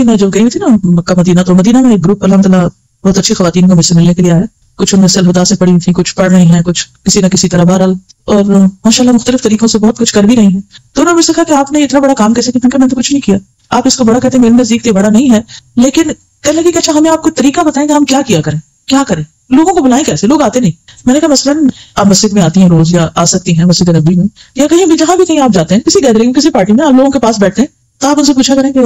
भी मैं जो गई थी ना मक्का मदीना, तो मदीना में एक ग्रुप अल्हम्दुलिल्लाह बहुत अच्छी खवातीन को मुझसे मिलने के लिए आया। कुछ उनमें सलहुदा से पढ़ी थी, कुछ पढ़ रही हैं, कुछ किसी न किसी तरह बहरहाल, और माशाल्लाह मुख्तलिफ तरीकों से बहुत कुछ कर भी रही हैं। तो उन्होंने मुझसे कहा कि आपने इतना बड़ा काम कैसे किया? मैंने तो कुछ नहीं किया, आप इसको बड़ा कहते हैं, मेरे नजदीक ये बड़ा नहीं है, लेकिन कहने लगी कि अच्छा हमें आपको तरीका बताएं कि हम क्या किया करें, क्या करें, लोगों को बुलाएं कैसे, लोग आते नहीं। मैंने कहा मसलन आप मस्जिद में आती हैं रोज, या आ सकती हैं मस्जिद नबी में, या कहीं भी जहां भी कहीं आप जाते हैं, किसी गैदरिंग किसी पार्टी में आप लोगों के पास बैठते हैं, तो आप उनसे पूछा करें कि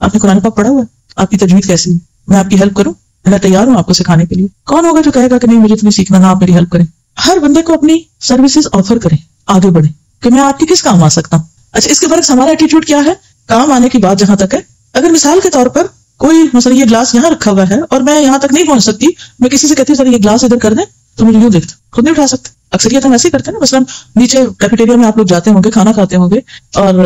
आपने कुरान पाक पढ़ा हुआ है, आपकी तजवीद कैसी है, मैं आपकी हेल्प करूं, मैं तैयार हूं आपको सिखाने के लिए। कौन होगा जो कहेगा कि नहीं मुझे तुम्हें सीखना ना, आप मेरी हेल्प करें। हर बंदे को अपनी सर्विसेज ऑफर करें, आगे बढ़े कि मैं आपकी किस काम आ सकता हूँ। अच्छा, इसके बरक्स हमारा एटीट्यूड क्या है? काम आने की बात जहां तक है, अगर मिसाल के तौर पर कोई मतलब ये ग्लास यहाँ रखा हुआ है और मैं यहाँ तक नहीं पहुंच सकती, मैं किसी से कहती हूँ सर ये ग्लास इधर कर दें, तो मुझे यूं देखता, खुद नहीं उठा सकते। अक्सरियत हम ऐसे ही करते हैं ना, मसलन नीचे कैफेटेरिया में आप लोग जाते होंगे, खाना खाते होंगे और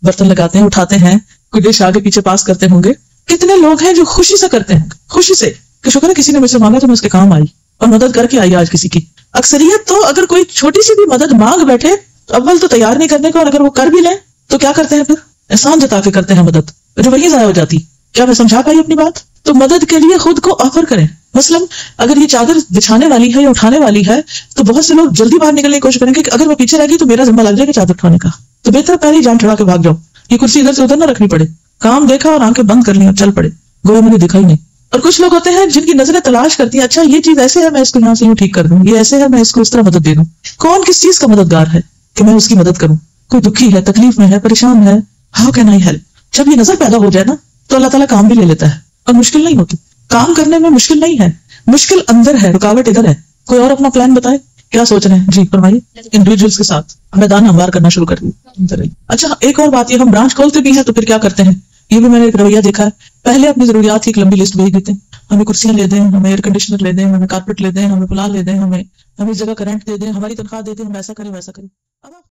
बर्तन लगाते हैं, उठाते हैं, कोई डिश आगे पीछे पास करते होंगे। कितने लोग हैं जो खुशी से करते हैं, खुशी से कि शुक्र है किसी ने मुझसे मांगा तो मैं उसके काम आई और मदद करके आई आज किसी की। अक्सरियत तो अगर कोई छोटी सी भी मदद मांग बैठे तो अव्वल तो तैयार नहीं करने को, और अगर वो कर भी लें तो क्या करते हैं, फिर एहसान जता के करते हैं मदद, जो वही जाया हो जाती। क्या मैं समझा पाई अपनी बात? तो मदद के लिए खुद को ऑफर करें। मसलन अगर ये चादर बिछाने वाली है या उठाने वाली है, तो बहुत से लोग जल्दी बाहर निकलने की कोशिश करेंगे कि अगर वो पीछे रह गई तो मेरा जिम्मा लग जाएगा चादर उठाने का, तो बेहतर पहले ही जान चढ़ा के भाग जाओ, ये कुर्सी इधर से उधर ना रखनी पड़े, काम देखा और आंखें बंद कर ली और चल पड़े, गोया मुझे दिखा ही नहीं। और कुछ लोग होते हैं जिनकी नजरें तलाश करती हैं, अच्छा ये चीज ऐसे है मैं इसको यहाँ से यूं ठीक कर दूं, ये ऐसे है मैं इसको इस तरह मदद दे दूं। कौन किस चीज का मददगार है कि मैं उसकी मदद करूं? कोई दुखी है, तकलीफ में है, परेशान है, हाउ कैन आई हेल्प? जब ये नजर पैदा हो जाए ना तो अल्लाह ताला काम भी ले लेता है और मुश्किल नहीं होती। काम करने में मुश्किल नहीं है, मुश्किल अंदर है, रुकावट इधर है। कोई और अपना प्लान बताए, क्या सोच रहे हैं? जी फरमाइए। इंडिविजुअल्स के साथ मैदान हमवार करना शुरू कर दिया। अच्छा, एक और बात, ये हम ब्रांच खोलते भी हैं तो फिर क्या करते हैं, ये भी मैंने एक रवैया देखा है। पहले अपनी जरूरियात की एक लंबी लिस्ट भेज देते हैं, हमें कुर्सियां ले दें, हमें एयर कंडीशनर ले दें, हमें कारपेट ले दें, हमें पुलाव ले दें, हमें इस जगह करंट दे दें, हमारी तनख्वाह दे दें, हम ऐसा करें वैसा करें। अब